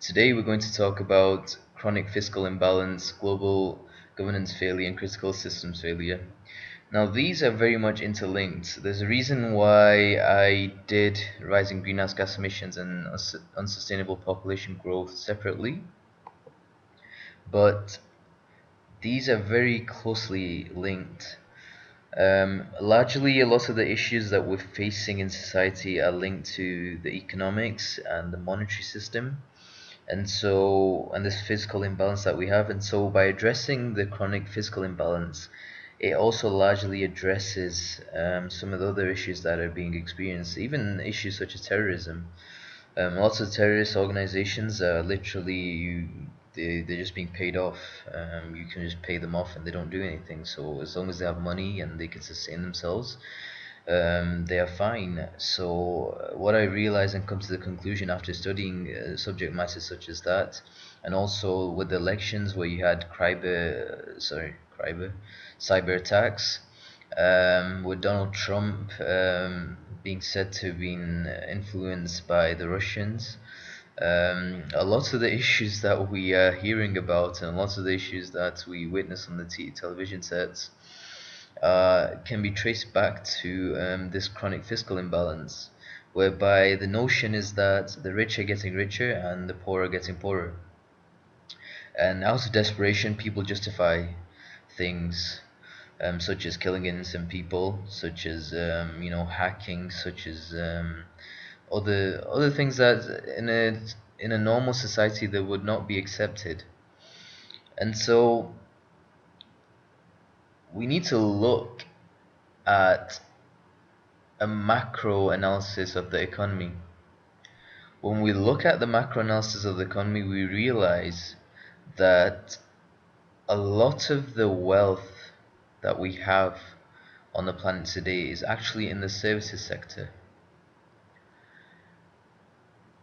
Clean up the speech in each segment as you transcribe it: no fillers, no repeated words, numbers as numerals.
Today we're going to talk about chronic fiscal imbalance, global governance failure, and critical systems failure. Now, these are very much interlinked. There's a reason why I did rising greenhouse gas emissions and unsustainable population growth separately, but these are very closely linked. Largely, a lot of the issues that we're facing in society are linked to the economics and the monetary system, and this fiscal imbalance that we have. And so, by addressing the chronic fiscal imbalance, it also largely addresses some of the other issues that are being experienced, even issues such as terrorism. Lots of terrorist organizations are literally they're just being paid off. You can just pay them off and they don't do anything. So as long as they have money and they can sustain themselves, they are fine. So what I realized and come to the conclusion after studying subject matter such as that, and also with the elections where you had cyber attacks, with Donald Trump being said to have been influenced by the Russians. A lot of the issues that we are hearing about and lots of the issues that we witness on the television sets can be traced back to this chronic fiscal imbalance, whereby the notion is that the rich are getting richer and the poor are getting poorer. And out of desperation, people justify things such as killing innocent people, such as hacking, such as other things that in a normal society that would not be accepted. And so we need to look at a macro analysis of the economy. When we look at the macro analysis of the economy, we realize that a lot of the wealth that we have on the planet today is actually in the services sector.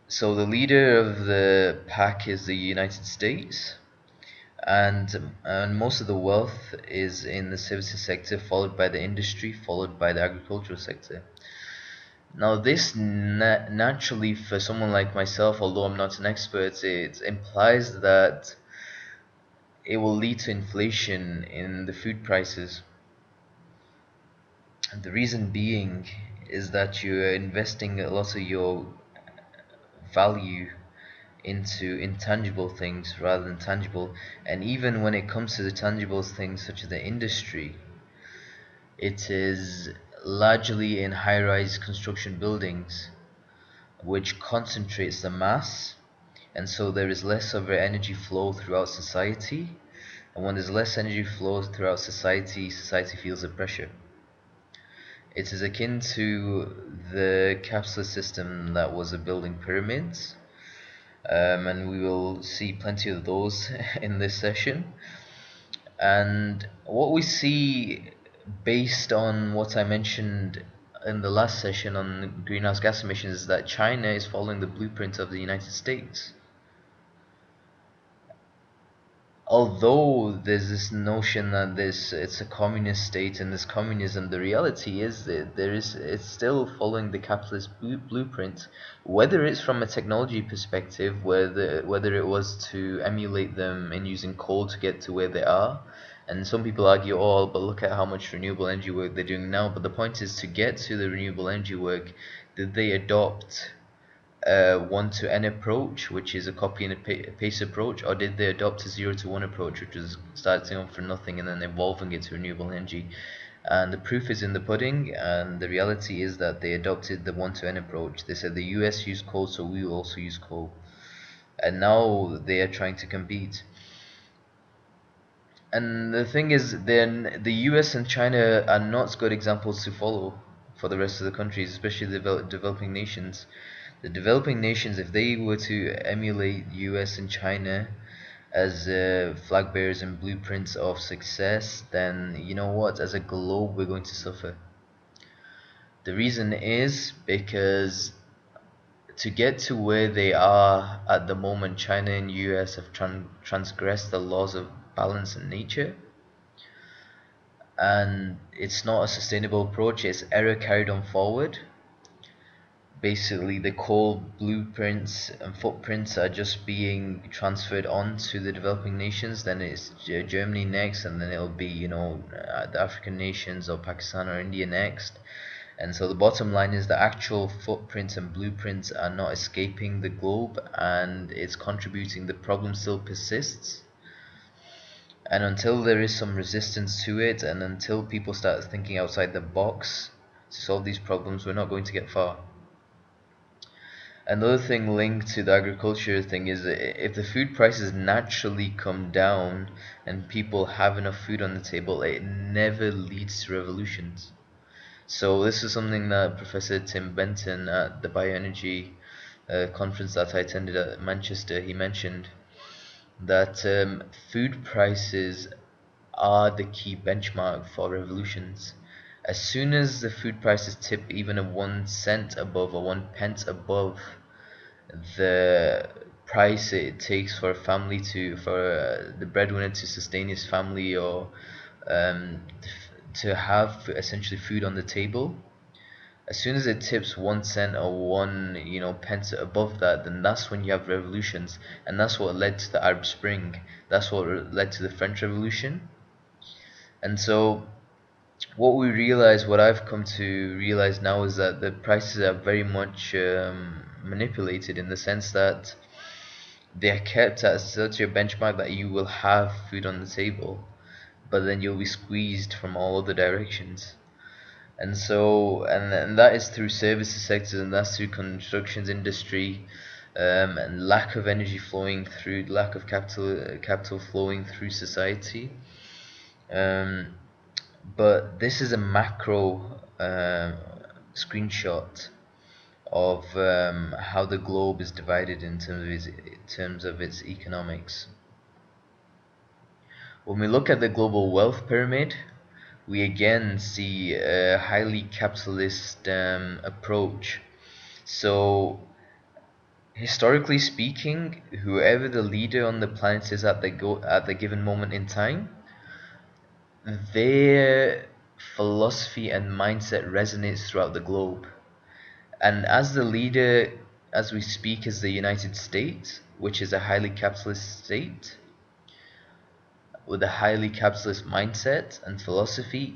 So the leader of the pack is the United States, and most of the wealth is in the services sector, followed by the industry, followed by the agricultural sector. Now, this naturally, for someone like myself, although I'm not an expert, it implies that it will lead to inflation in the food prices. And the reason being is that you're investing a lot of your value into intangible things rather than tangible. And even when it comes to the tangible things such as the industry, it is largely in high-rise construction buildings, which concentrates the mass, and so there is less of an energy flow throughout society. And when there's less energy flow throughout society, society feels the pressure. It is akin to the capitalist system that was a building pyramids, and we will see plenty of those in this session. And what we see, based on what I mentioned in the last session on greenhouse gas emissions, is that China is following the blueprint of the United States. Although there's this notion that it's a communist state and this communism, the reality is that it's still following the capitalist blueprint, whether it's from a technology perspective, whether it was to emulate them in using coal to get to where they are. And some people argue, oh, but look at how much renewable energy work they're doing now. But the point is, to get to the renewable energy work, did they adopt one to n approach, which is a copy and a paste approach, or did they adopt a 0 to 1 approach, which is starting off from nothing and then evolving it to renewable energy? And the proof is in the pudding, and the reality is that they adopted the 1 to n approach. They said the US used coal, so we will also use coal. And now they are trying to compete. And the thing is, then the US and China are not good examples to follow for the rest of the countries, especially the developing nations. The developing nations, if they were to emulate US and China as flag bearers and blueprints of success, then you know what? As a globe, we're going to suffer. The reason is because to get to where they are at the moment, China and US have transgressed the laws of balance in nature, and it's not a sustainable approach. It's error carried on forward. basically the coal blueprints and footprints are just being transferred on to the developing nations. Then it's Germany next, and then it'll be, the African nations or Pakistan or India next. And so the bottom line is the actual footprints and blueprints are not escaping the globe, and it's contributing. The problem still persists. And until there is some resistance to it, and until people start thinking outside the box to solve these problems, we're not going to get far. Another thing linked to the agriculture thing is if the food prices naturally come down and people have enough food on the table, it never leads to revolutions. So this is something that Professor Tim Benton at the bioenergy conference that I attended at Manchester, he mentioned that food prices are the key benchmark for revolutions. As soon as the food prices tip even a 1 cent above or 1 pence above the price it takes for a family for the breadwinner to sustain his family, or to have essentially food on the table, as soon as it tips 1 cent or one pence above that, then that's when you have revolutions. And that's what led to the Arab Spring, that's what led to the French Revolution. And so what I've come to realize now is that the prices are very much manipulated, in the sense that they are kept at such a benchmark that you will have food on the table, but then you'll be squeezed from all other directions. And so, and that is through services sectors, and that's through constructions industry, and lack of energy flowing through, lack of capital flowing through society. Um, but this is a macro screenshot of how the globe is divided in terms of its economics. When we look at the global wealth pyramid, we again see a highly capitalist approach. So, historically speaking, whoever the leader on the planet is at the given moment in time, their philosophy and mindset resonates throughout the globe. And as the leader, as we speak, is the United States, which is a highly capitalist state with a highly capitalist mindset and philosophy,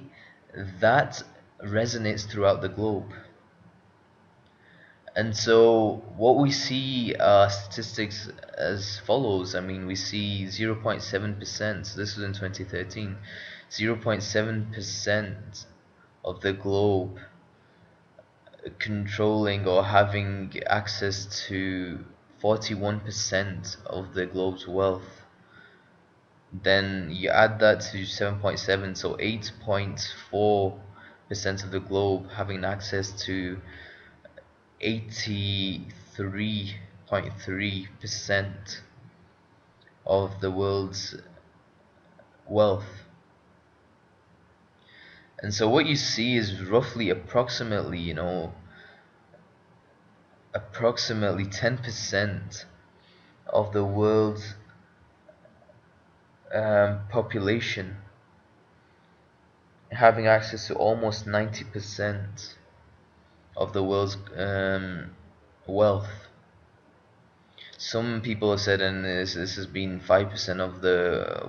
that resonates throughout the globe. And so what we see are statistics as follows. I mean, we see 0.7%, so this was in 2013, 0.7% of the globe controlling or having access to 41% of the globe's wealth. Then you add that to 7.7, so 8.4% of the globe having access to 83.3% of the world's wealth. And so what you see is roughly approximately 10% of the world's population having access to almost 90% of the world's wealth. Some people have said, and this has been 5% of the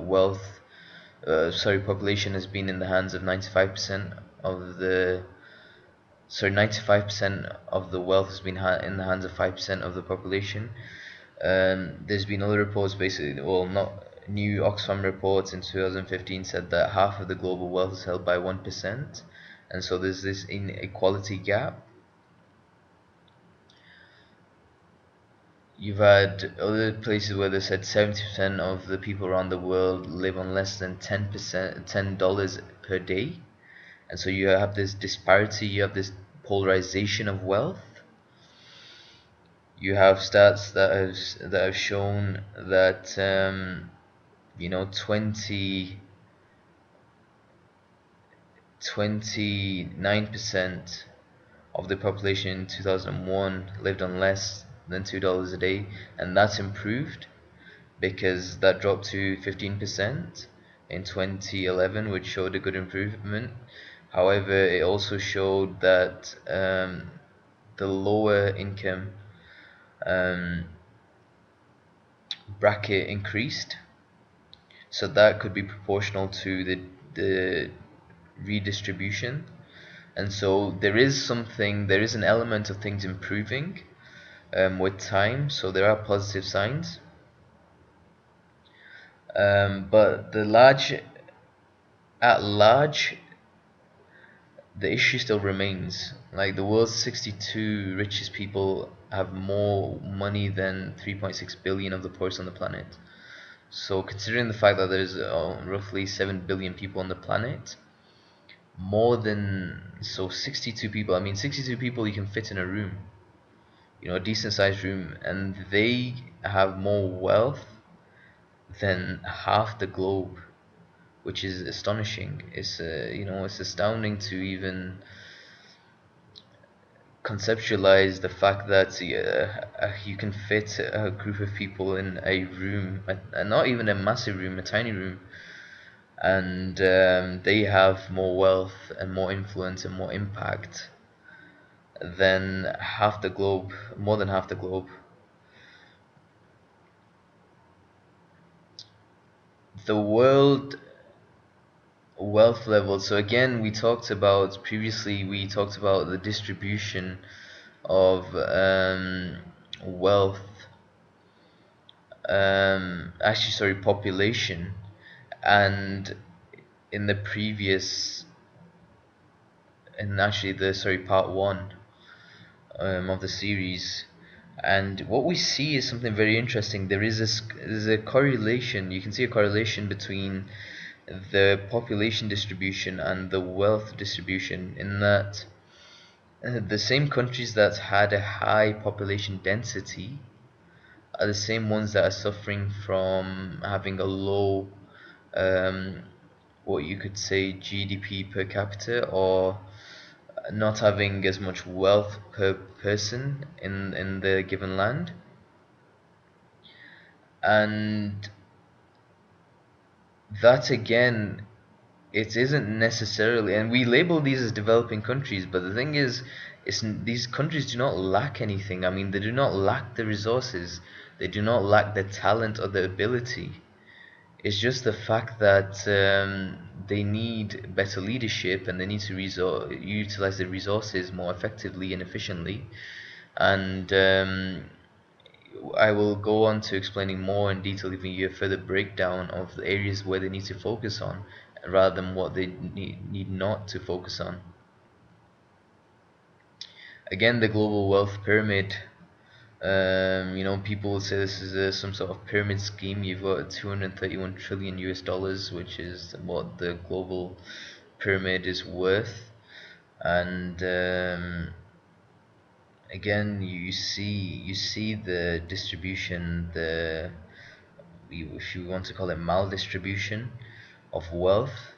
population has been in the hands of 95% of the 95% of the wealth has been in the hands of 5% of the population. There's been other reports, basically, well, not new Oxfam reports in 2015 said that half of the global wealth is held by 1%, and so there's this inequality gap. You've had other places where they said 70% of the people around the world live on less than $10 per day, and so you have this disparity, you have this polarization of wealth. You have stats that have shown that 29% of the population in 2001 lived on less than $2 a day, and that's improved because that dropped to 15% in 2011, which showed a good improvement. However, it also showed that the lower income um, bracket increased, so that could be proportional to the redistribution. And so there is an element of things improving with time, so there are positive signs. But at large, the issue still remains. Like the world's 62 richest people have more money than 3.6 billion of the poorest on the planet. So considering the fact that there's roughly 7 billion people on the planet, more than so 62 people. I mean, 62 people you can fit in a room, a decent sized room, and they have more wealth than half the globe, which is astonishing. It's astounding to even conceptualize the fact that you can fit a group of people in a room, not even a massive room, a tiny room, and they have more wealth and more influence and more impact than half the globe, more than half the globe. The world wealth level. So again, we talked about the distribution of wealth, actually, sorry, population, and in the previous, and actually the sorry part one of the series. And what we see is something very interesting. There's a correlation. You can see a correlation between the population distribution and the wealth distribution, in that the same countries that had a high population density are the same ones that are suffering from having a low, um, what you could say, GDP per capita, or not having as much wealth per person in the given land. And that again, it isn't necessarily, and we label these as developing countries, but the thing is, these countries do not lack anything. I mean, they do not lack the resources, they do not lack the talent or the ability. It's just the fact that they need better leadership, and they need to utilize the resources more effectively and efficiently. And I will go on to explaining more in detail, giving you a further breakdown of the areas where they need to focus on, rather than what they need not to focus on. Again, the global wealth pyramid. People say this is some sort of pyramid scheme. You've got 231 trillion US dollars, which is what the global pyramid is worth. And again, you see the distribution, if you want to call it maldistribution of wealth.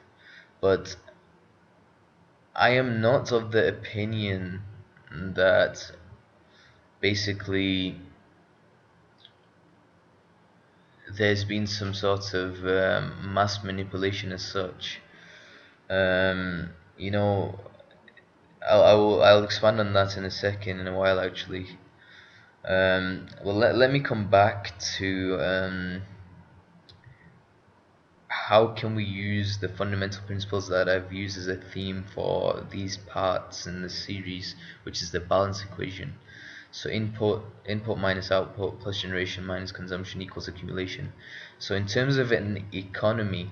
But I am not of the opinion that basically there's been some sort of mass manipulation as such. Um, you know, I'll expand on that in a second, in a while actually. Well, let me come back to how can we use the fundamental principles that I've used as a theme for these parts in the series, which is the balance equation. So input minus output plus generation minus consumption equals accumulation. So in terms of an economy,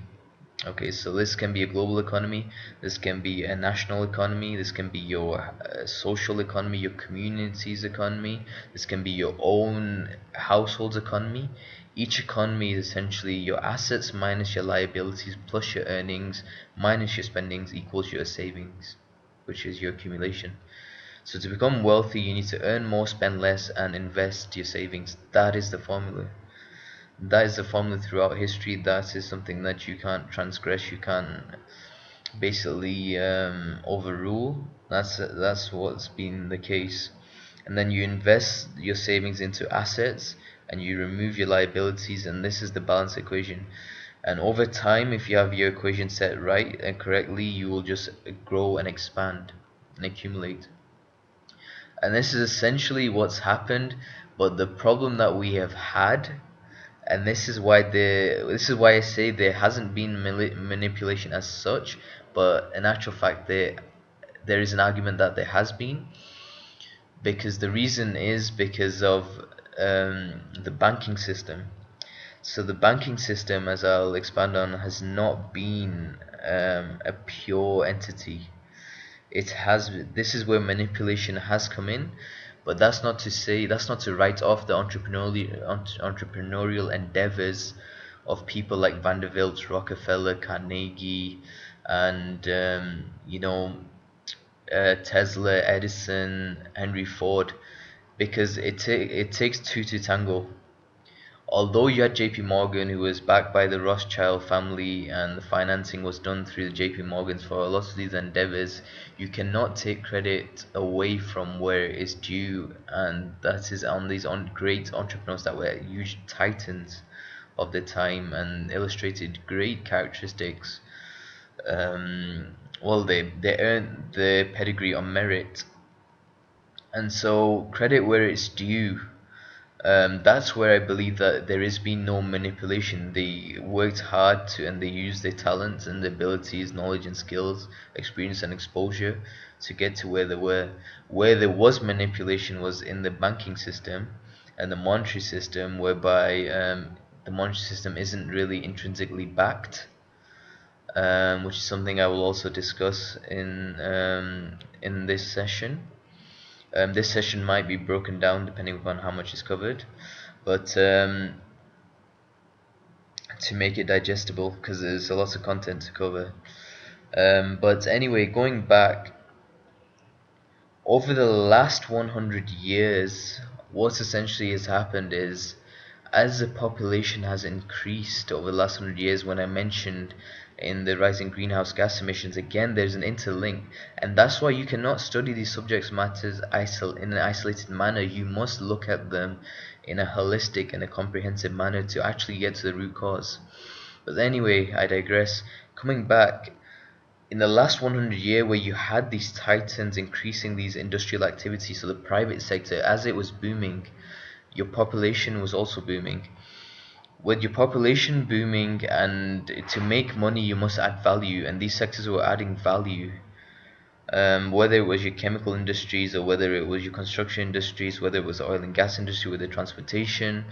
okay, so this can be a global economy, this can be a national economy, this can be your social economy, your community's economy, this can be your own household's economy. Each economy is essentially your assets minus your liabilities plus your earnings minus your spendings equals your savings, which is your accumulation. So to become wealthy, you need to earn more, spend less, and invest your savings. That is the formula. That is the formula throughout history. That is something that you can't transgress. You can't basically overrule. That's what's been the case. And then you invest your savings into assets, and you remove your liabilities, and this is the balance equation. And over time, if you have your equation set right and correctly, you will just grow and expand and accumulate. And this is essentially what's happened. But the problem that we have had, and this is why I say there hasn't been manipulation as such, but in actual fact there is an argument that there has been, because the reason is because of the banking system. So the banking system, as I'll expand on, has not been a pure entity. It has. This is where manipulation has come in, but that's not to write off the entrepreneurial endeavors of people like Vanderbilt, Rockefeller, Carnegie, and Tesla, Edison, Henry Ford, because it takes two to tango. Although you had JP Morgan, who was backed by the Rothschild family, and the financing was done through the JP Morgans for a lot of these endeavors, you cannot take credit away from where it is due, and that is on these great entrepreneurs that were huge titans of the time and illustrated great characteristics. Well, they earned the pedigree on merit, and so credit where it's due. That's where I believe that there has been no manipulation. They worked hard to, and they used their talents and their abilities, knowledge and skills, experience and exposure to get to where they were. Where there was manipulation was in the banking system and the monetary system, whereby the monetary system isn't really intrinsically backed, which is something I will also discuss in this session. This session might be broken down depending upon how much is covered, but to make it digestible, because there's a lot of content to cover. But anyway, going back, over the last 100 years, what essentially has happened is, as the population has increased over the last 100 years, when I mentioned in the rising greenhouse gas emissions, again, there's an interlink, and that's why you cannot study these subject matters in an isolated manner. You must look at them in a holistic and a comprehensive manner to actually get to the root cause. But anyway, I digress. Coming back, in the last 100 year, where you had these titans increasing these industrial activities, so the private sector, as it was booming, your population was also booming. With your population booming, and to make money you must add value, and these sectors were adding value, whether it was your chemical industries, or whether it was your construction industries, whether it was the oil and gas industry, whether transportation,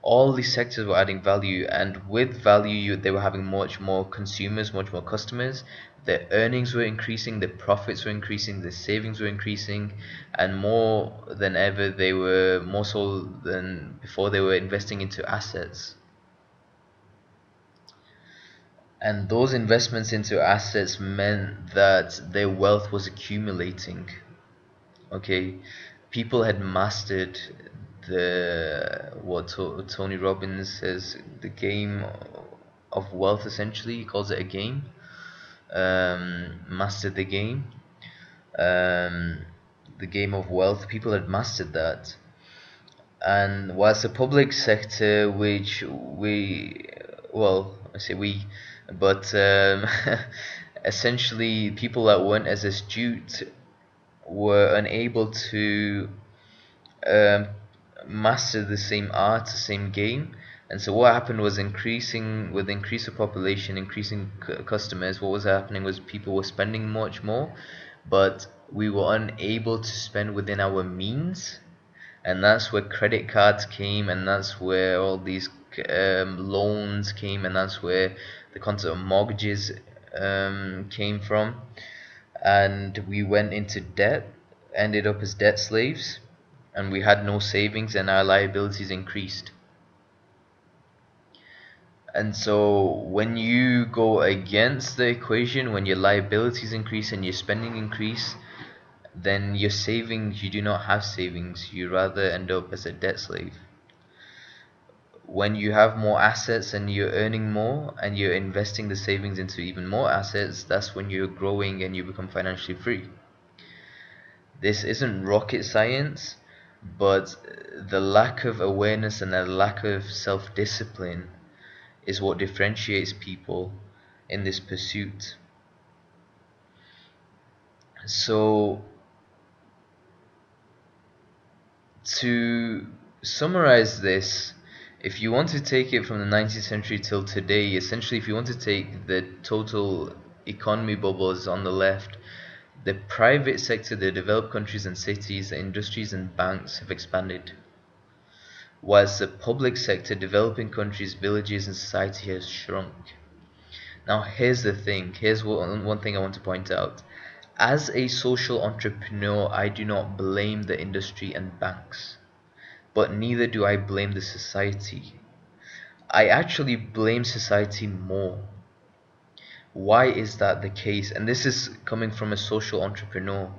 all these sectors were adding value, and with value they were having much more consumers, much more customers. Their earnings were increasing, their profits were increasing, their savings were increasing, and more than ever, they were more so than before, they were investing into assets. And those investments into assets meant that their wealth was accumulating. Okay, people had mastered what Tony Robbins says, the game of wealth. Essentially, he calls it a game. Mastered um, the game of wealth. People had mastered that, and whilst the public sector, which we, well, I say we, but essentially people that weren't as astute were unable to um, master the same art, the same game. And so what happened was, increasing with the increase of population, increasing customers, what was happening was people were spending much more, but we were unable to spend within our means. And that's where credit cards came, and that's where all these loans came, and that's where the concept of mortgages came from. And we went into debt, ended up as debt slaves, and we had no savings, and our liabilities increased. And so when you go against the equation, when your liabilities increase and your spending increase, then your savings, you do not have savings, you rather end up as a debt slave. When you have more assets and you're earning more and you're investing the savings into even more assets, that's when you're growing and you become financially free. This isn't rocket science, but the lack of awareness and the lack of self-discipline is what differentiates people in this pursuit. So To summarize this, if you want to take it from the 19th century till today, essentially, if you want to take the total economy bubbles on the left, the private sector, the developed countries and cities, the industries and banks have expanded, whilst the public sector, developing countries, villages, and society has shrunk. Now, here's the thing. Here's one thing I want to point out. As a social entrepreneur, I do not blame the industry and banks, but neither do I blame the society. I actually blame society more. Why is that the case? And this is coming from a social entrepreneur.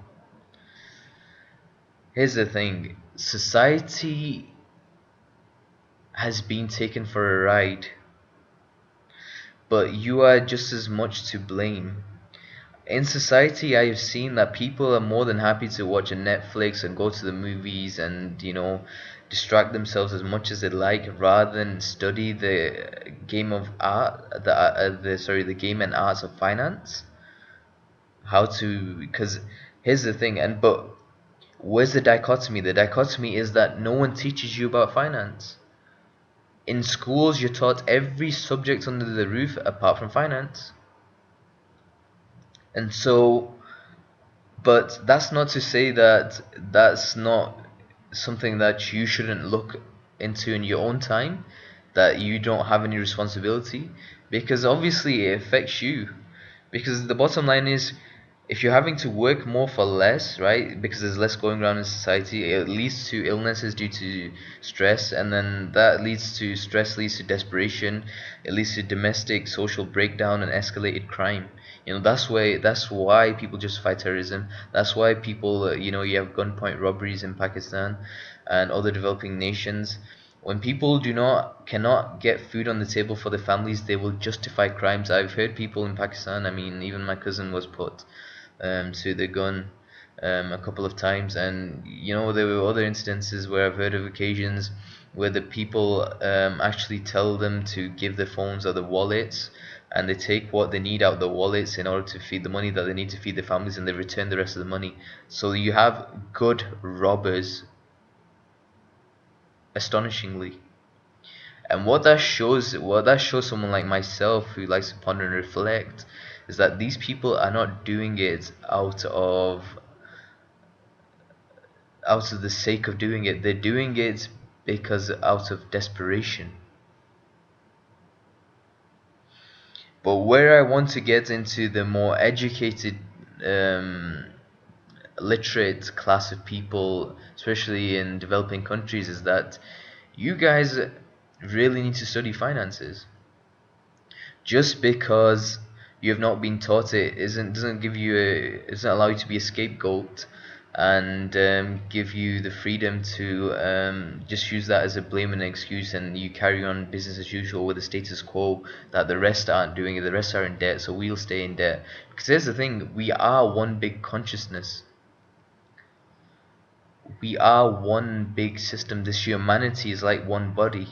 Here's the thing. Society has been taken for a ride, but you are just as much to blame. In society, I have seen that people are more than happy to watch a Netflix and go to the movies and, distract themselves as much as they like, rather than study the game of art, the game and arts of finance. How to, because here's the thing, but where's the dichotomy? The dichotomy is that no one teaches you about finance. In schools, you're taught every subject under the roof apart from finance. And so, but that's not to say that that's not something that you shouldn't look into in your own time, that you don't have any responsibility, because obviously it affects you. Because the bottom line is, if you're having to work more for less, right, because there's less going around in society, it leads to illnesses due to stress, and then that leads to stress, leads to desperation, it leads to domestic social breakdown and escalated crime. That's why people justify terrorism. That's why people, you have gunpoint robberies in Pakistan and other developing nations. When people cannot get food on the table for their families, they will justify crimes. I've heard people in Pakistan. I mean, even my cousin was put to the gun a couple of times, and there were other instances where I've heard of occasions where the people actually tell them to give their phones or their wallets, and they take what they need out of the wallets in order to feed the money that they need to feed their families, and they return the rest of the money. So you have good robbers, astonishingly. And what that shows someone like myself who likes to ponder and reflect is that these people are not doing it out of the sake of doing it. They're doing it because out of desperation. But where I want to get into the more educated, um, literate class of people, especially in developing countries, is that you guys really need to study finances. Just because you have not been taught it doesn't allow you to be a scapegoat and give you the freedom to just use that as a blame and excuse, and you carry on business as usual with the status quo that the rest aren't doing it, the rest are in debt, so we'll stay in debt. Because here's the thing, we are one big consciousness. We are one big system. This humanity is like one body.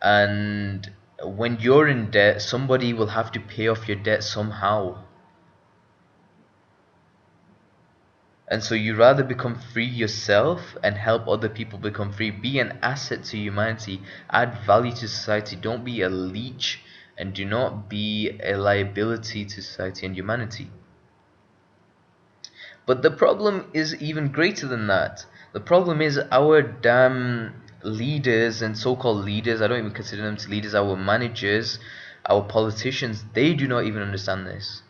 And when you're in debt, somebody will have to pay off your debt somehow. And so you rather become free yourself and help other people become free. Be an asset to humanity. Add value to society. Don't be a leech, and do not be a liability to society and humanity. But the problem is even greater than that. The problem is our damn leaders and so-called leaders, I don't even consider them to leaders, our managers, our politicians, they do not even understand this.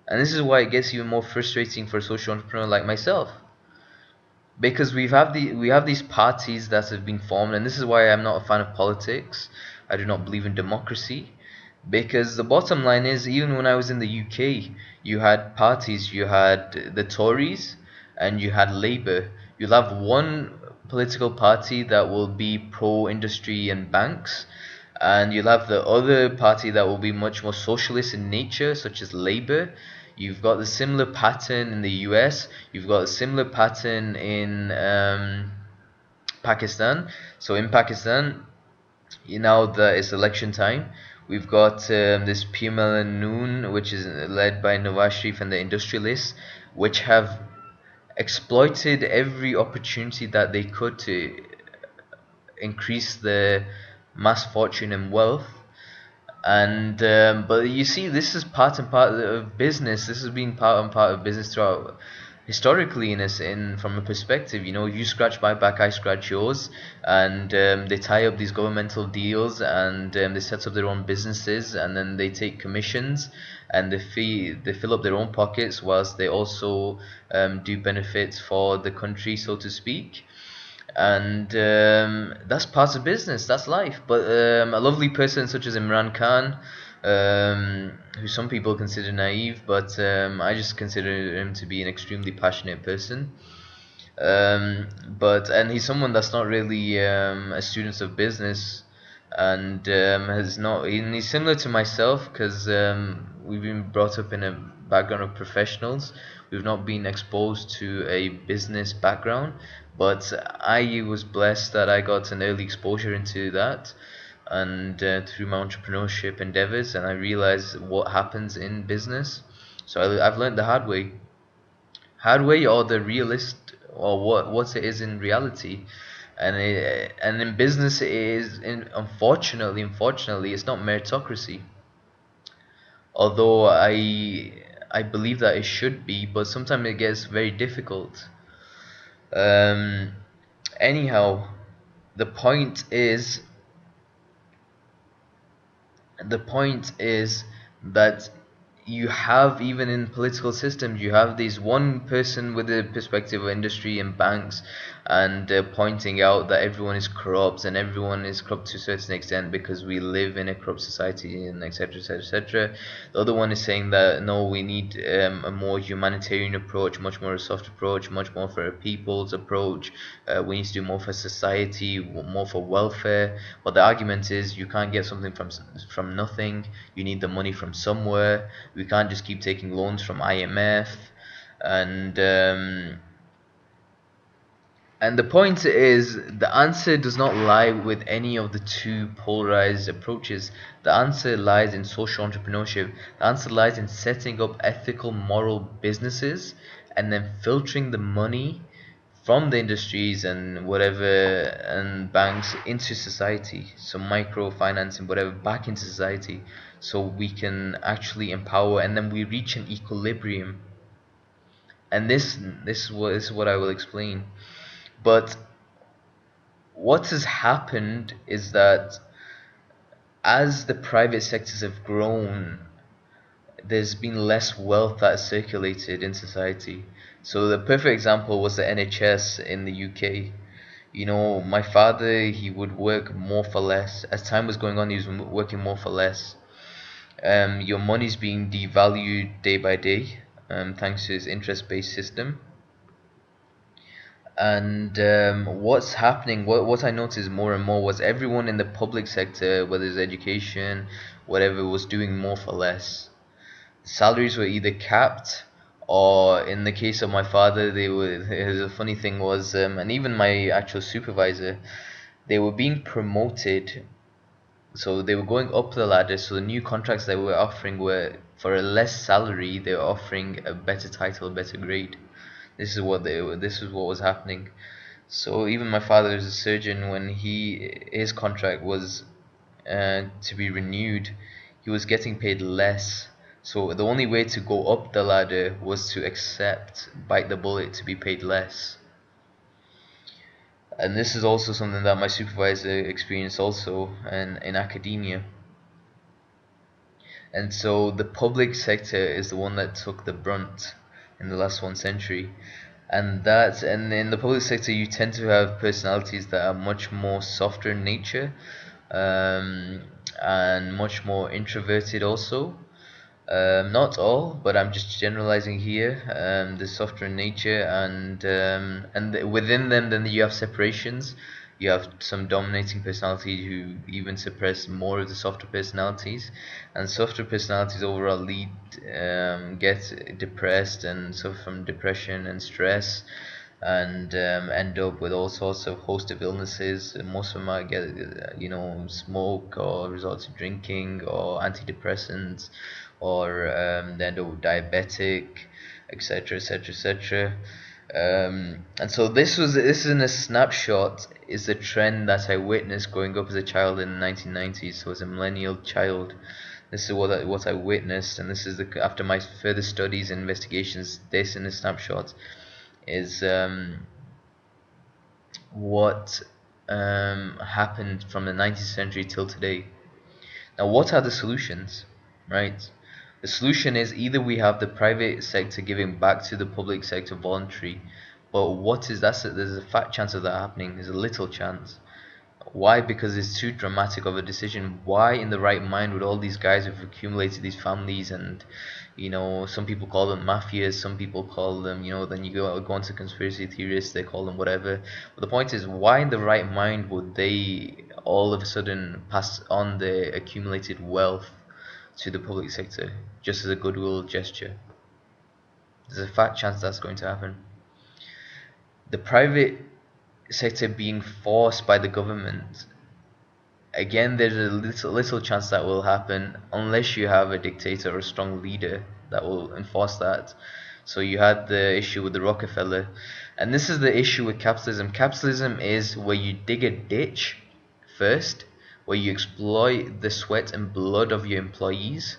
And this is why it gets even more frustrating for a social entrepreneur like myself. Because we have these parties that have been formed, and this is why I'm not a fan of politics. I do not believe in democracy. Because the bottom line is, even when I was in the UK, you had parties. You had the Tories and you had Labour. You'll have one political party that will be pro-industry and banks, and you'll have the other party that will be much more socialist in nature, such as Labour. You've got the similar pattern in the US. You've got a similar pattern in Pakistan. So in Pakistan, now that it's election time, we've got this PML Noon, which is led by Nawaz Sharif and the industrialists, which have exploited every opportunity that they could to increase their mass fortune and wealth. And but you see, this is part and part of business. This has been part and part of business throughout historically, in from a perspective. You scratch my back, I scratch yours. And they tie up these governmental deals, and they set up their own businesses, and then they take commissions, and they fill up their own pockets, whilst they also do benefits for the country, so to speak. And that's part of business, that's life. But a lovely person such as Imran Khan, who some people consider naive, but I just consider him to be an extremely passionate person. But he's someone that's not really a student of business, and has not. And he's similar to myself, because we've been brought up in a background of professionals. We've not been exposed to a business background, but I was blessed that I got an early exposure into that, and through my entrepreneurship endeavors, and I realized what happens in business. So I've learned the hard way, or the realist, or what it is in reality. And in business it is, unfortunately it's not meritocracy, although I believe that it should be, but sometimes it gets very difficult. um Anyhow, the point is the point is that you have, even in political systems, you have this one person with the perspective of industry and banks, and pointing out that everyone is corrupt, and everyone is corrupt to a certain extent because we live in a corrupt society, and etc, etc, etc. The other one is saying that no, we need a more humanitarian approach, much more a soft approach, much more for a people's approach. We need to do more for society, more for welfare. But the argument is, you can't get something from nothing. You need the money from somewhere. We can't just keep taking loans from IMF. And um, and the point is, the answer does not lie with any of the two polarized approaches. The answer lies in social entrepreneurship. The answer lies in setting up ethical, moral businesses, and then filtering the money from the industries and whatever, and banks, into society. So microfinancing, whatever, back into society, so we can actually empower, and then we reach an equilibrium. And this is what I will explain. But what has happened is that as the private sectors have grown, there's been less wealth that has circulated in society. So the perfect example was the NHS in the UK. My father, he would work more for less. As time was going on, he was working more for less. Your money's being devalued day by day, thanks to his interest-based system. And what's happening, what I noticed more and more, was everyone in the public sector, whether it's education, whatever, was doing more for less. Salaries were either capped, or in the case of my father, they were. The funny thing was, and even my actual supervisor, they were being promoted. So they were going up the ladder. So the new contracts they were offering were for a less salary. They were offering a better title, a better grade. This is what was happening. So even my father is a surgeon. When his contract was to be renewed, he was getting paid less. So the only way to go up the ladder was to bite the bullet, to be paid less. And this is also something that my supervisor experienced also in academia. And so the public sector is the one that took the brunt in the last 1 century. And in the public sector, you tend to have personalities that are much more softer in nature, um, and much more introverted also. Not all, but I'm just generalizing here. The softer in nature, and within them, then you have separations. You have some dominating personalities who even suppress more of the softer personalities, and softer personalities overall get depressed and suffer from depression and stress, and end up with all sorts of host of illnesses. Most of them might get, smoke, or resort to drinking, or antidepressants, or they end up diabetic, etc., etc., etc. And so this is in a snapshot is the trend that I witnessed growing up as a child in the 1990s. So as a millennial child, this is what I witnessed, and this is the after my further studies and investigations. This in a snapshot is what happened from the 19th century till today. Now, what are the solutions? Right? The solution is either we have the private sector giving back to the public sector voluntary, but what is that? There's a fat chance of that happening. There's a little chance. Why? Because it's too dramatic of a decision. Why, in the right mind, would all these guys who've accumulated these families and, some people call them mafias, some people call them, then you go on to conspiracy theorists, they call them whatever. But the point is, why in the right mind would they all of a sudden pass on their accumulated wealth to the public sector just as a goodwill gesture? There's a fat chance that's going to happen. The private sector being forced by the government, again, there's a little chance that will happen unless you have a dictator or a strong leader that will enforce that. So you had the issue with the Rockefeller, and this is the issue with capitalism. Capitalism is where you dig a ditch first, where you exploit the sweat and blood of your employees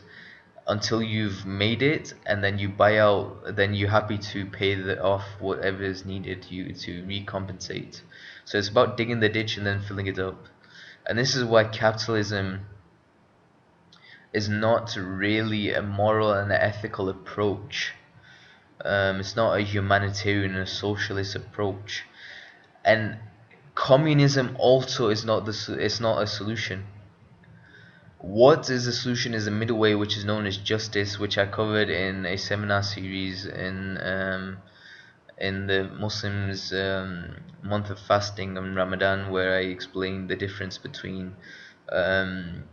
until you've made it, and then you buy out, then you're happy to pay off whatever is needed you to recompensate. So it's about digging the ditch and then filling it up. And this is why capitalism is not really a moral and ethical approach. It's not a humanitarian or socialist approach. And communism also is not it's not a solution. What is the solution is a middle way, which is known as justice, which I covered in a seminar series in the Muslims month of fasting and Ramadan, where I explained the difference between um,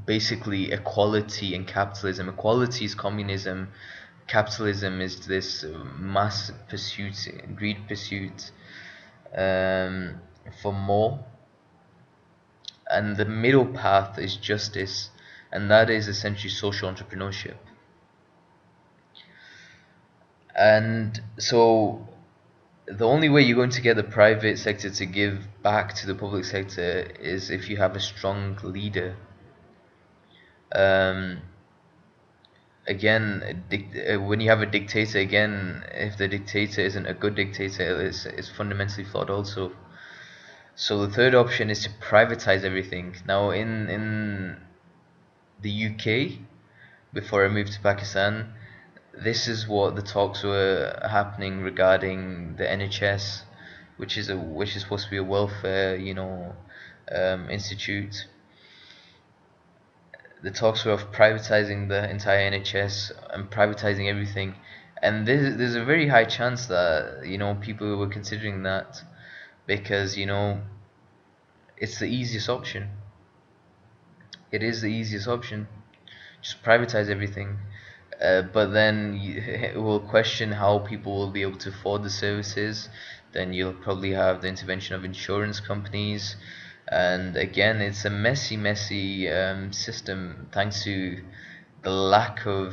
basically equality and capitalism. Equality is communism. Capitalism is this mass pursuit, greed pursuit for more. And the middle path is justice, and that is essentially social entrepreneurship. And so the only way you're going to get the private sector to give back to the public sector is if you have a strong leader. Um, Again, when you have a dictator, again, if the dictator isn't a good dictator, it's fundamentally flawed also. So the third option is to privatize everything. Now, in the UK, before I moved to Pakistan, this is what the talks were happening regarding the NHS, which is supposed to be a welfare, institute. The talks were of privatizing the entire NHS and privatizing everything, and there's a very high chance that people were considering that because it's the easiest option. It is the easiest option. Just privatize everything. But then it will question how people will be able to afford the services. Then you'll probably have the intervention of insurance companies, and again, it's a messy system thanks to the lack of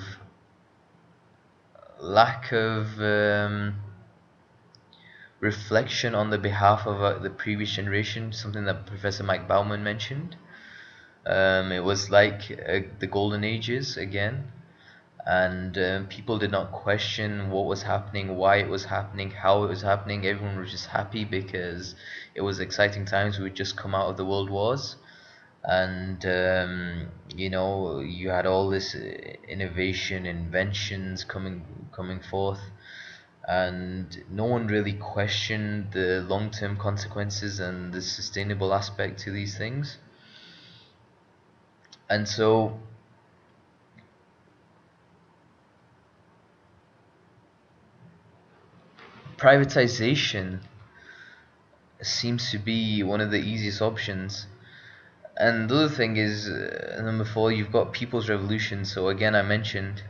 reflection on the behalf of the previous generation. Something that Professor Mike Bauman mentioned. It was like the golden ages again, and people did not question what was happening, why it was happening, how it was happening. Everyone was just happy because it was exciting times. We had just come out of the world wars, and you had all this innovation, inventions coming forth, and no one really questioned the long-term consequences and the sustainable aspect to these things. And so privatization seems to be one of the easiest options. And the other thing is, number four, you've got people's revolution. So again, I mentioned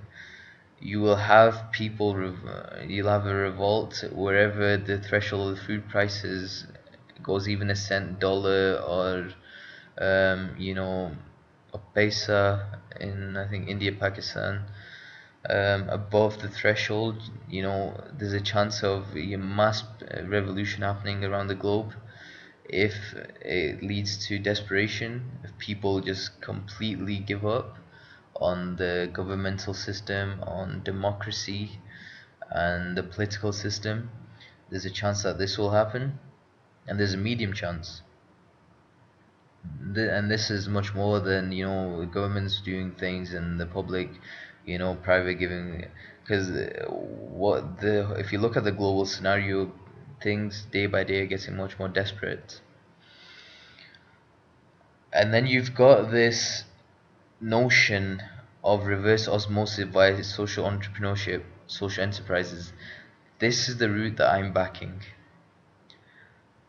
you will have you'll have a revolt wherever the threshold of food prices goes even a cent, dollar, or a paisa in I think India, Pakistan. above the threshold, there's a chance of a mass revolution happening around the globe if it leads to desperation, if people just completely give up on the governmental system, on democracy, and the political system. There's a chance that this will happen, and there's a medium chance. And this is much more than governments doing things and the public, private giving. Because what the if you look at the global scenario, things day by day are getting much more desperate. And then you've got this notion of reverse osmosis via social entrepreneurship, social enterprises. This is the route that I'm backing.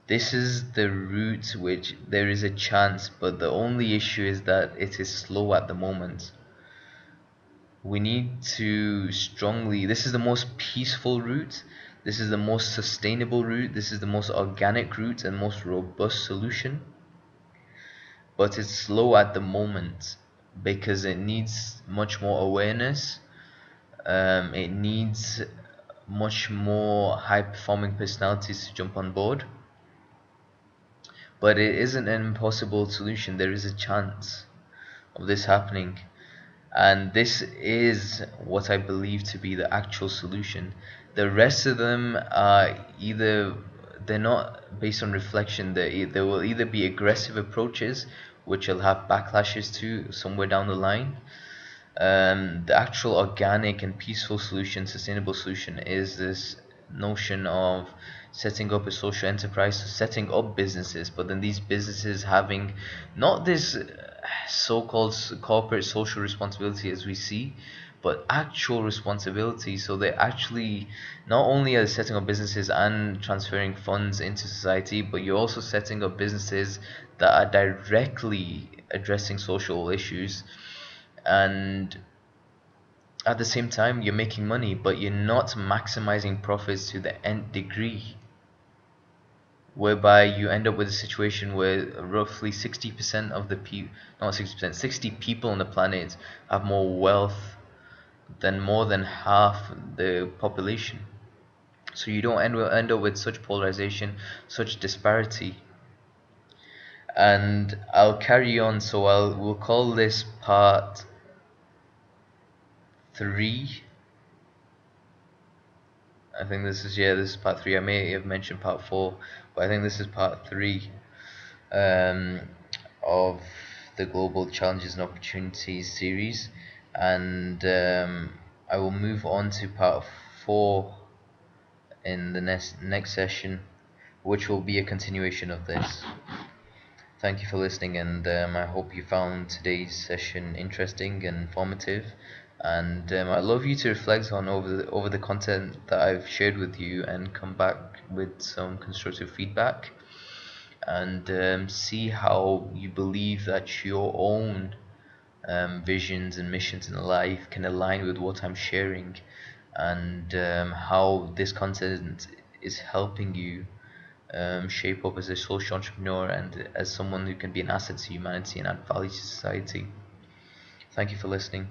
This is the route which there is a chance, but the only issue is that it is slow at the moment. We need to strongly, this is the most peaceful route, this is the most sustainable route, this is the most organic route and most robust solution. But it's slow at the moment because it needs much more awareness. It needs much more high performing personalities to jump on board. But it isn't an impossible solution. There is a chance of this happening. And this is what I believe to be the actual solution. The rest of them are either, they're not based on reflection. There will either be aggressive approaches, which will have backlashes to somewhere down the line. The actual organic and peaceful solution, sustainable solution, is this notion of setting up a social enterprise, so setting up businesses, but then these businesses having not this so-called corporate social responsibility as we see, but actual responsibility. So they actually not only are setting up businesses and transferring funds into society, but you're also setting up businesses that are directly addressing social issues, and at the same time you're making money, but you're not maximizing profits to the nth degree, whereby you end up with a situation where roughly 60% of the people, not 60%, 60 people on the planet have more wealth than more than half the population. So you don't end up with such polarization, such disparity. And I'll carry on, so we'll call this part 3. I think this is part 3. I may have mentioned part 4, but I think this is part 3 um, of the Global Challenges and Opportunities series, and I will move on to part 4 in the next session, which will be a continuation of this. Thank you for listening, and I hope you found today's session interesting and informative. And I'd love you to reflect on over the content that I've shared with you, and come back with some constructive feedback, and see how you believe that your own visions and missions in life can align with what I'm sharing, and how this content is helping you shape up as a social entrepreneur and as someone who can be an asset to humanity and add value to society. Thank you for listening.